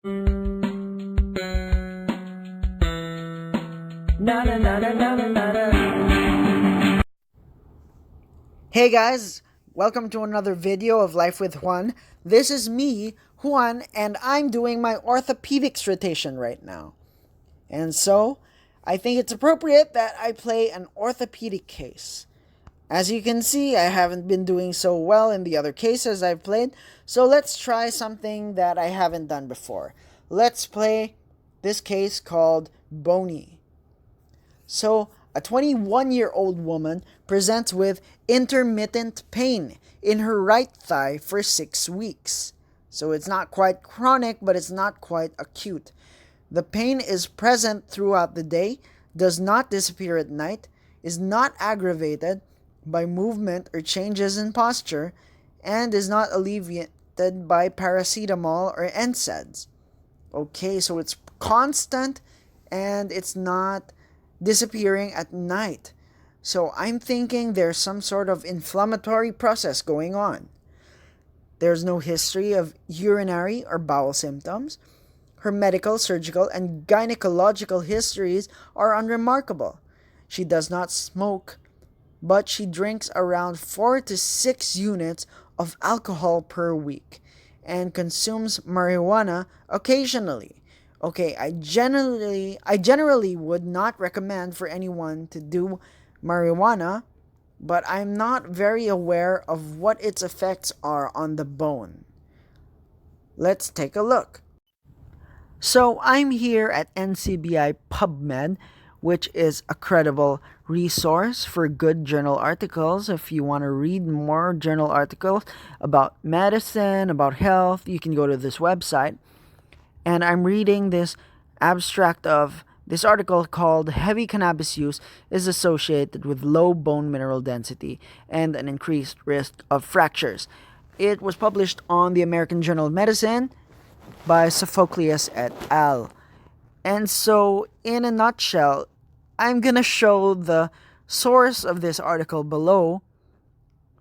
Hey guys, welcome to another video of Life with Juan. This is me, Juan, and I'm doing my orthopedics rotation right now. And so, I think it's appropriate that I play an orthopedic case. As you can see, I haven't been doing so well in the other cases I've played, so let's try something that I haven't done before. Let's play this case called Bony. So, a 21-year-old woman presents with intermittent pain in her right thigh for 6 weeks. So it's not quite chronic, but it's not quite acute. The pain is present throughout the day, does not disappear at night, is not aggravated by movement or changes in posture, and is not alleviated by paracetamol or NSAIDs. Okay, so it's constant and it's not disappearing at night. So I'm thinking there's some sort of inflammatory process going on. There's no history of urinary or bowel symptoms. Her medical, surgical, and gynecological histories are unremarkable. She does not smoke, but she drinks around 4 to 6 units of alcohol per week and consumes marijuana occasionally. Okay, I generally would not recommend for anyone to do marijuana, but I'm not very aware of what its effects are on the bone. Let's take a look. So I'm here at NCBI PubMed, which is a credible resource for good journal articles. If you want to read more journal articles about medicine, about health, you can go to this website. And I'm reading this abstract of this article called Heavy Cannabis Use is Associated with Low Bone Mineral Density and an Increased Risk of Fractures. It was published on the American Journal of Medicine by Sophocleous et al. And so, in a nutshell, I'm going to show the source of this article below.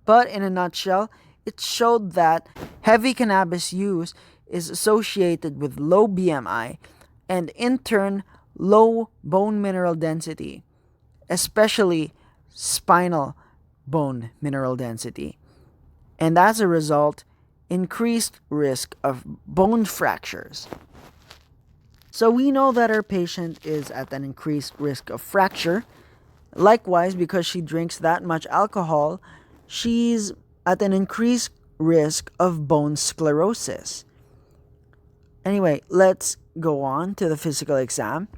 But in a nutshell, it showed that heavy cannabis use is associated with low BMI and in turn low bone mineral density, especially spinal bone mineral density, and as a result, increased risk of bone fractures. So we know that our patient is at an increased risk of fracture. Likewise, because she drinks that much alcohol, she's at an increased risk of bone sclerosis. Anyway, let's go on to the physical exam.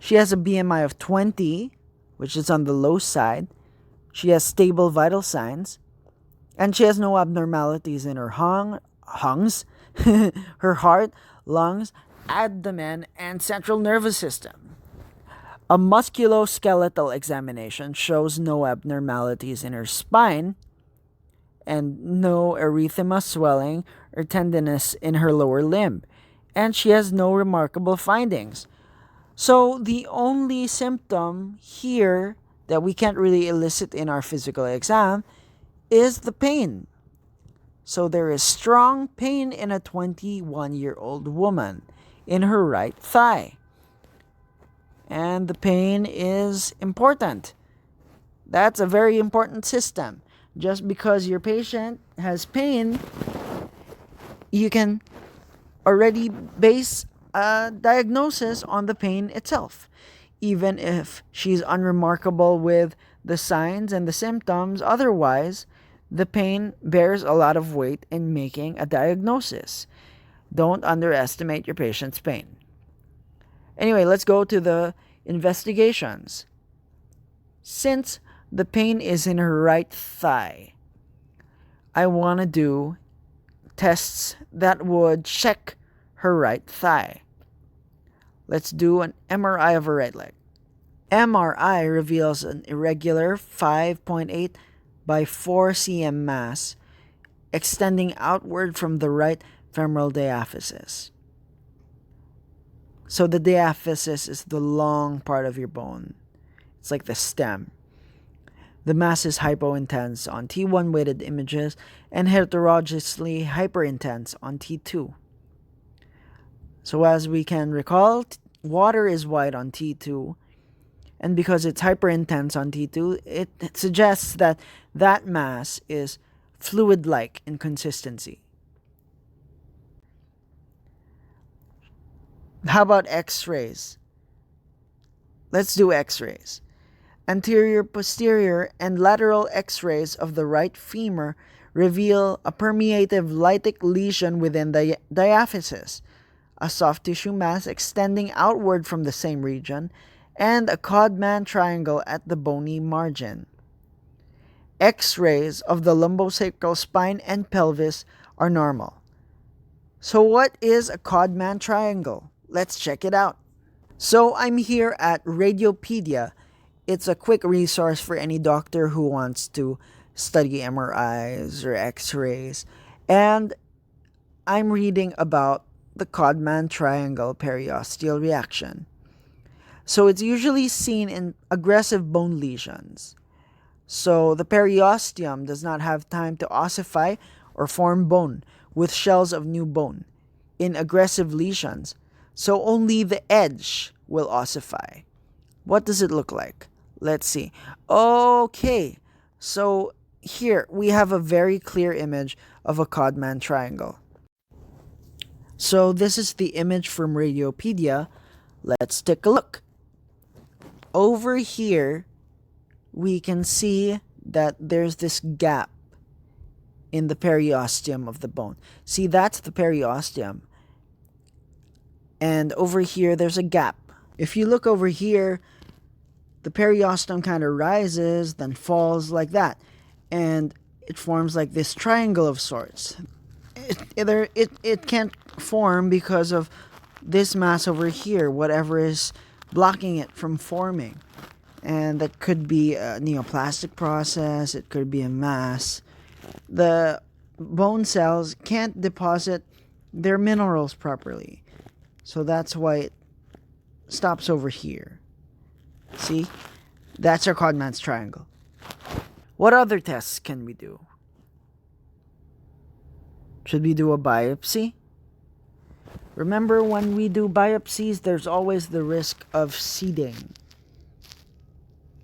She has a BMI of 20, which is on the low side. She has stable vital signs. And she has no abnormalities in her lungs, her heart, lungs, abdomen, and central nervous system. A musculoskeletal examination shows no abnormalities in her spine and no erythema, swelling, or tenderness in her lower limb. And she has no remarkable findings. So the only symptom here that we can't really elicit in our physical exam is the pain. So there is strong pain in a 21-year-old woman in her right thigh. And the pain is important. That's a very important system. Just because your patient has pain, you can already base a diagnosis on the pain itself. Even if she's unremarkable with the signs and the symptoms, otherwise, the pain bears a lot of weight in making a diagnosis. Don't underestimate your patient's pain. Anyway, let's go to the investigations. Since the pain is in her right thigh, I want to do tests that would check her right thigh. Let's do an MRI of her right leg. MRI reveals an irregular 5.8 by 4 cm mass extending outward from the right femoral diaphysis. So the diaphysis is the long part of your bone. It's like the stem. The mass is hypointense on T1 weighted images and heterogeneously hyperintense on T2. So as we can recall, water is white on T2, and because it's hyper intense on T2, it suggests that that mass is fluid-like in consistency. How about X-rays? Let's do X-rays. Anterior, posterior, and lateral X-rays of the right femur reveal a permeative lytic lesion within the diaphysis, a soft tissue mass extending outward from the same region, and a Codman triangle at the bony margin. X-rays of the lumbosacral spine and pelvis are normal. So what is a Codman triangle? Let's check it out. So I'm here at Radiopedia. It's a quick resource for any doctor who wants to study MRIs or X-rays. And I'm reading about the Codman triangle periosteal reaction. So it's usually seen in aggressive bone lesions. So the periosteum does not have time to ossify or form bone with shells of new bone in aggressive lesions. So only the edge will ossify. What does it look like? Let's see. Okay, so here we have a very clear image of a Codman triangle. So this is the image from Radiopedia. Let's take a look. Over here, we can see that there's this gap in the periosteum of the bone. See, that's the periosteum. And over here, there's a gap. If you look over here, the periosteum kind of rises, then falls like that. And it forms like this triangle of sorts. It can't form because of this mass over here, whatever is blocking it from forming. And that could be a neoplastic process, it could be a mass. The bone cells can't deposit their minerals properly. So that's why it stops over here. See? That's our Codman's triangle. What other tests can we do? Should we do a biopsy? Remember, when we do biopsies, there's always the risk of seeding.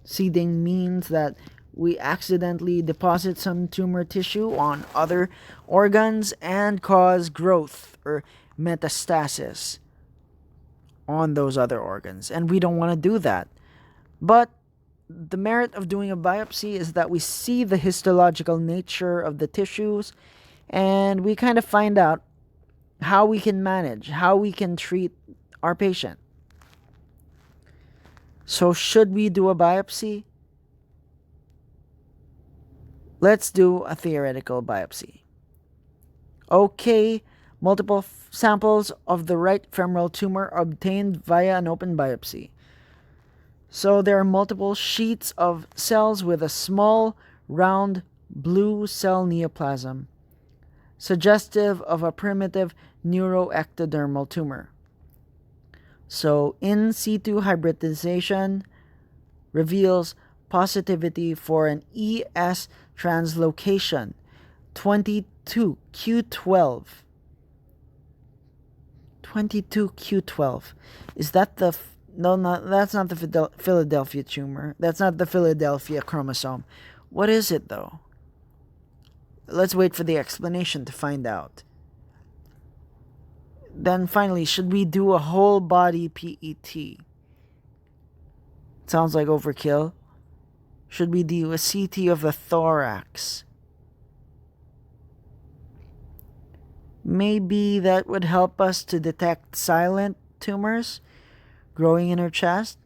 Seeding means that we accidentally deposit some tumor tissue on other organs and cause growth or metastasis on those other organs. And we don't want to do that. But the merit of doing a biopsy is that we see the histological nature of the tissues and we kind of find out how we can manage, how we can treat our patient. So should we do a biopsy? Let's do a theoretical biopsy. Okay, multiple samples of the right femoral tumor obtained via an open biopsy. So there are multiple sheets of cells with a small, round, blue cell neoplasm, suggestive of a primitive neuroectodermal tumor. So in situ hybridization reveals positivity for an ES translocation 22q12. 22q12. Is that the... No, that's not the Philadelphia tumor. That's not the Philadelphia chromosome. What is it, though? Let's wait for the explanation to find out. Then finally, should we do a whole body PET? Sounds like overkill. Should we do a CT of the thorax? Maybe that would help us to detect silent tumors growing in her chest.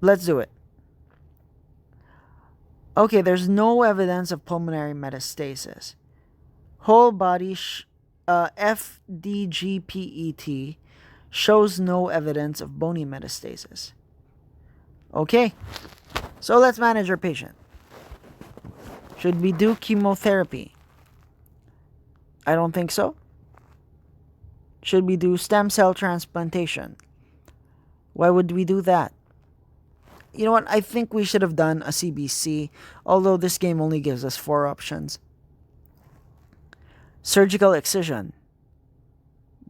Let's do it. Okay, there's no evidence of pulmonary metastasis. Whole body FDG-PET shows no evidence of bony metastasis. Okay, so let's manage our patient. Should we do chemotherapy? I don't think so. Should we do stem cell transplantation? Why would we do that? You know what? I think we should have done a CBC, although this game only gives us 4 options. Surgical excision.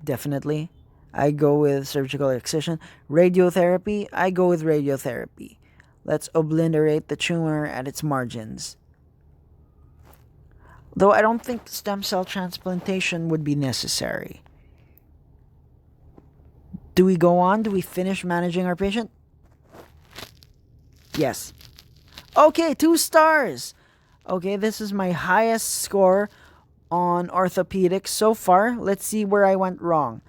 Definitely. I go with surgical excision. Radiotherapy, I go with radiotherapy. Let's obliterate the tumor at its margins. Though I don't think stem cell transplantation would be necessary. Do we go on? Do we finish managing our patient? Yes. Okay, 2 stars. Okay, this is my highest score on orthopedics so far. Let's see where I went wrong.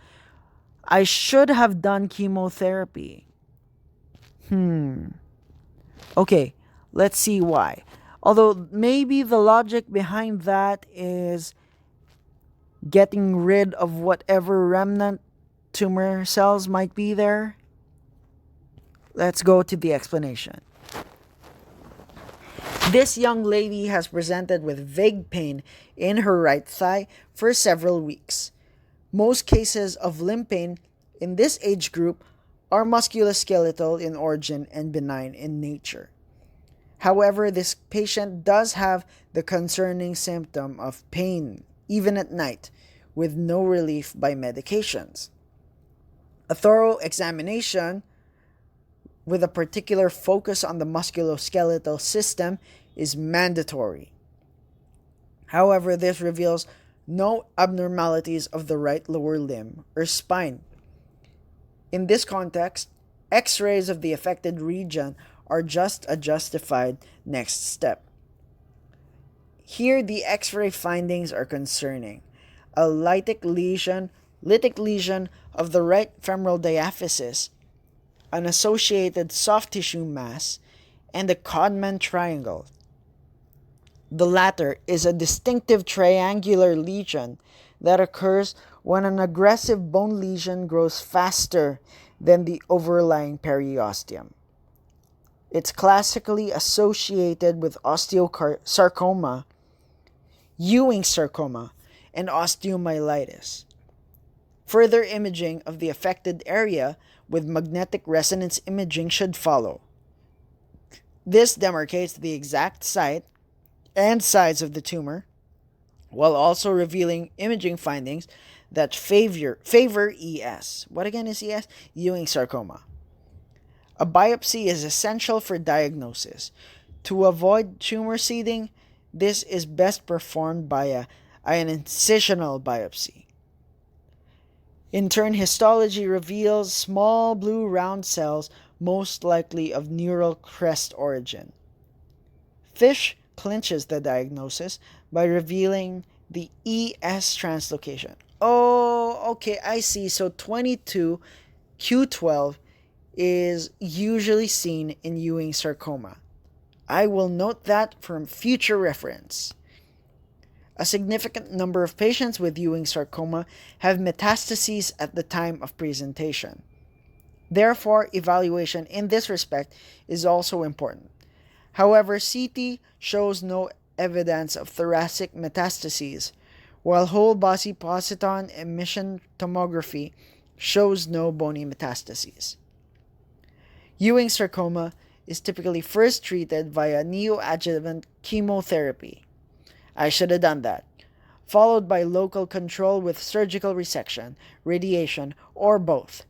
I should have done chemotherapy. Okay, let's see why. Although maybe the logic behind that is getting rid of whatever remnant tumor cells might be there. Let's go to the explanation. This young lady has presented with vague pain in her right thigh for several weeks. Most cases of limb pain in this age group are musculoskeletal in origin and benign in nature. However, this patient does have the concerning symptom of pain, even at night, with no relief by medications. A thorough examination with a particular focus on the musculoskeletal system is mandatory. However, this reveals no abnormalities of the right lower limb or spine. In this context, X-rays of the affected region are just a justified next step. Here, the X-ray findings are concerning. A lytic lesion of the right femoral diaphysis, an associated soft tissue mass, and a Codman triangle. The latter is a distinctive triangular lesion that occurs when an aggressive bone lesion grows faster than the overlying periosteum. It's classically associated with osteosarcoma, Ewing's sarcoma, and osteomyelitis. Further imaging of the affected area with magnetic resonance imaging should follow. This demarcates the exact site and size of the tumor, while also revealing imaging findings that favor ES. What again is ES? Ewing sarcoma. A biopsy is essential for diagnosis. To avoid tumor seeding, this is best performed by an incisional biopsy. In turn, histology reveals small blue round cells, most likely of neural crest origin. Fish clinches the diagnosis by revealing the ES translocation. Oh, okay, I see. So 22q12 is usually seen in Ewing sarcoma. I will note that for future reference. A significant number of patients with Ewing sarcoma have metastases at the time of presentation. Therefore, evaluation in this respect is also important. However, CT shows no evidence of thoracic metastases, while whole body positron emission tomography shows no bony metastases. Ewing sarcoma is typically first treated via neoadjuvant chemotherapy. I should have done that. Followed by local control with surgical resection, radiation, or both.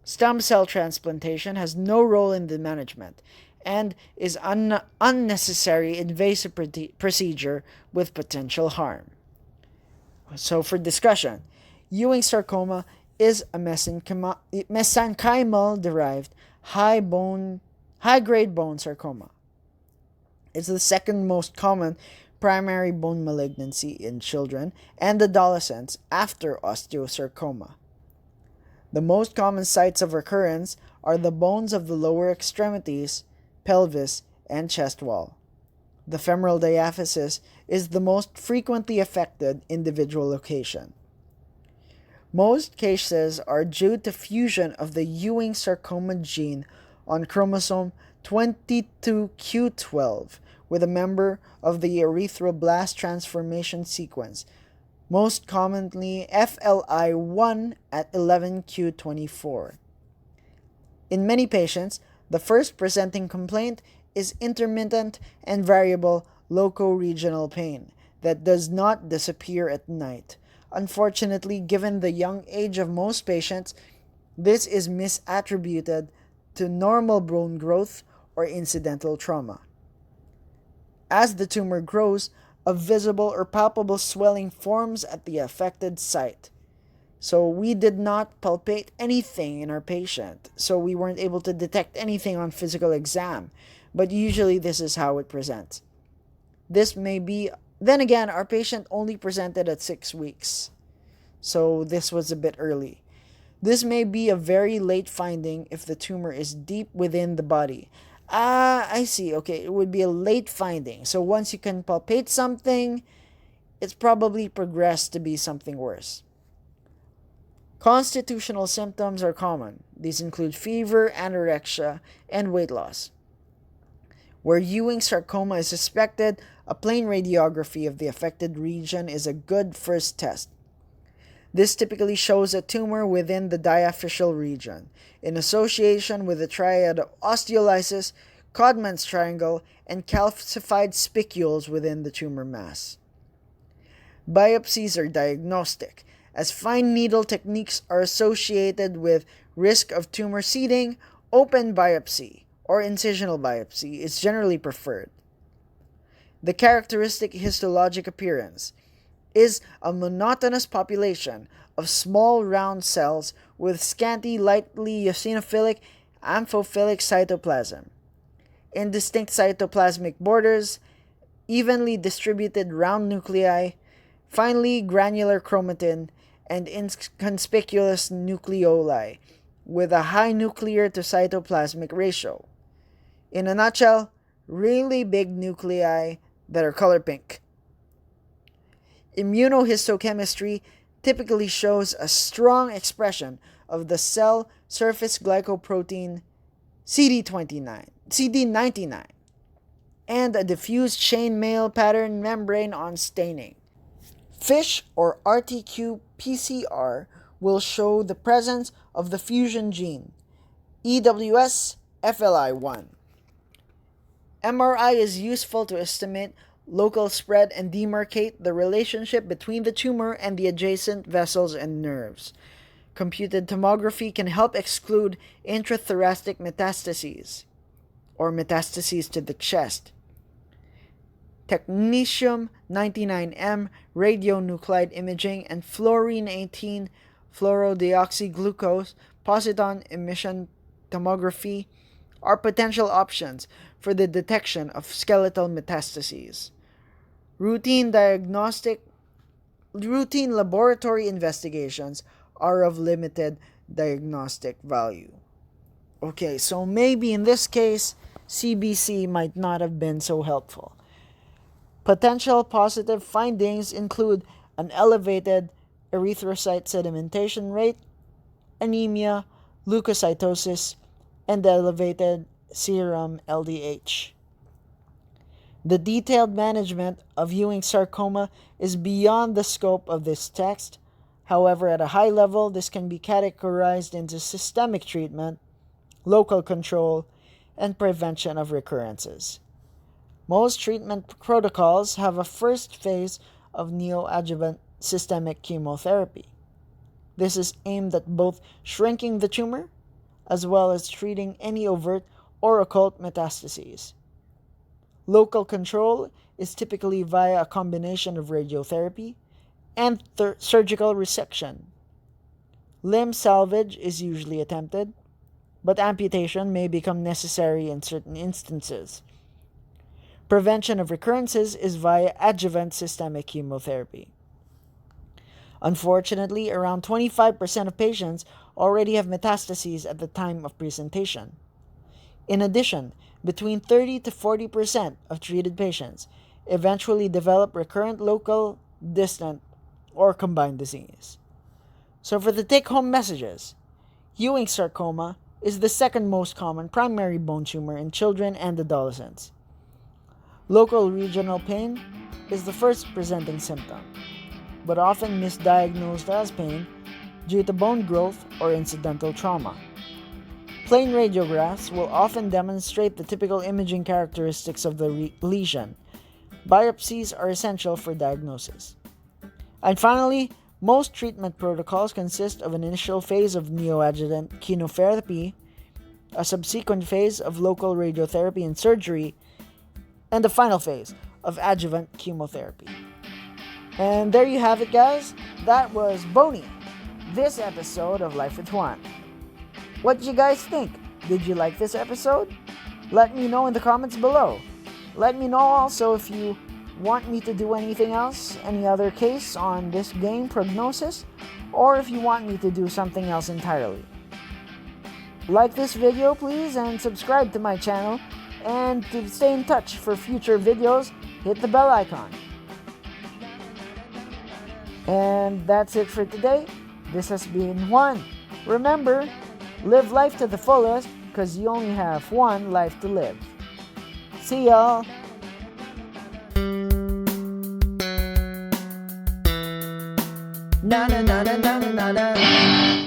Stem cell transplantation has no role in the management and is unnecessary invasive procedure with potential harm. So for discussion, Ewing sarcoma is a mesenchymal-derived high-grade bone sarcoma. It's the second most common primary bone malignancy in children and adolescents after osteosarcoma. The most common sites of recurrence are the bones of the lower extremities, pelvis, and chest wall. The femoral diaphysis is the most frequently affected individual location. Most cases are due to fusion of the Ewing sarcoma gene on chromosome 22q12 with a member of the erythroblast transformation sequence, most commonly FLI1 at 11q24. In many patients, the first presenting complaint is intermittent and variable locoregional pain that does not disappear at night, Unfortunately, given the young age of most patients, this is misattributed to normal bone growth or incidental trauma. As the tumor grows, a visible or palpable swelling forms at the affected site. So we did not palpate anything in our patient, so we weren't able to detect anything on physical exam, but usually this is how it presents. This may be, then again, our patient only presented at 6 weeks, so this was a bit early. This may be a very late finding if the tumor is deep within the body. I see. Okay, it would be a late finding. So once you can palpate something, it's probably progressed to be something worse. Constitutional symptoms are common. These include fever, anorexia, and weight loss. Where Ewing sarcoma is suspected, a plain radiography of the affected region is a good first test. This typically shows a tumor within the diaphyseal region, in association with the triad of osteolysis, Codman's triangle, and calcified spicules within the tumor mass. Biopsies are diagnostic, as fine needle techniques are associated with risk of tumor seeding. Open biopsy or incisional biopsy is generally preferred. The characteristic histologic appearance is a monotonous population of small round cells with scanty lightly eosinophilic amphophilic cytoplasm, indistinct cytoplasmic borders, evenly distributed round nuclei, finely granular chromatin, and inconspicuous nucleoli with a high nuclear to cytoplasmic ratio. In a nutshell, really big nuclei that are color pink. Immunohistochemistry typically shows a strong expression of the cell surface glycoprotein CD99, and a diffuse chain-mail pattern membrane on staining. FISH or RTQ-PCR will show the presence of the fusion gene, EWS FLI1. MRI is useful to estimate local spread and demarcate the relationship between the tumor and the adjacent vessels and nerves. Computed tomography can help exclude intrathoracic metastases, or metastases to the chest. Technetium-99m radionuclide imaging and fluorine-18 fluorodeoxyglucose positron emission tomography are potential options for the detection of skeletal metastases. Routine laboratory investigations are of limited diagnostic value. Okay, so maybe in this case, CBC might not have been so helpful. Potential positive findings include an elevated erythrocyte sedimentation rate, anemia, leukocytosis, and elevated serum LDH. The detailed management of Ewing sarcoma is beyond the scope of this text. However, at a high level, this can be categorized into systemic treatment, local control, and prevention of recurrences. Most treatment protocols have a first phase of neoadjuvant systemic chemotherapy. This is aimed at both shrinking the tumor as well as treating any overt or occult metastases. Local control is typically via a combination of radiotherapy and surgical resection. Limb salvage is usually attempted, but amputation may become necessary in certain instances. Prevention of recurrences is via adjuvant systemic chemotherapy. Unfortunately, around 25% of patients already have metastases at the time of presentation. In addition, between 30 to 40% of treated patients eventually develop recurrent local, distant, or combined disease. So for the take-home messages, Ewing sarcoma is the second most common primary bone tumor in children and adolescents. Local regional pain is the first presenting symptom, but often misdiagnosed as pain due to bone growth or incidental trauma. Plain radiographs will often demonstrate the typical imaging characteristics of the lesion. Biopsies are essential for diagnosis. And finally, Most treatment protocols consist of an initial phase of neoadjuvant chemotherapy, a subsequent phase of local radiotherapy and surgery, and the final phase of adjuvant chemotherapy. And there you have it, guys. That was Boney, this episode of Life with Juan. What did you guys think? Did you like this episode? Let me know in the comments below. Let me know also if you want me to do anything else, any other case on this game, Prognosis, or if you want me to do something else entirely. Like this video, please, and subscribe to my channel. And to stay in touch for future videos, hit the bell icon. And that's it for today. This has been Juan. Remember, live life to the fullest, because you only have one life to live. See y'all! Na na na na na na na.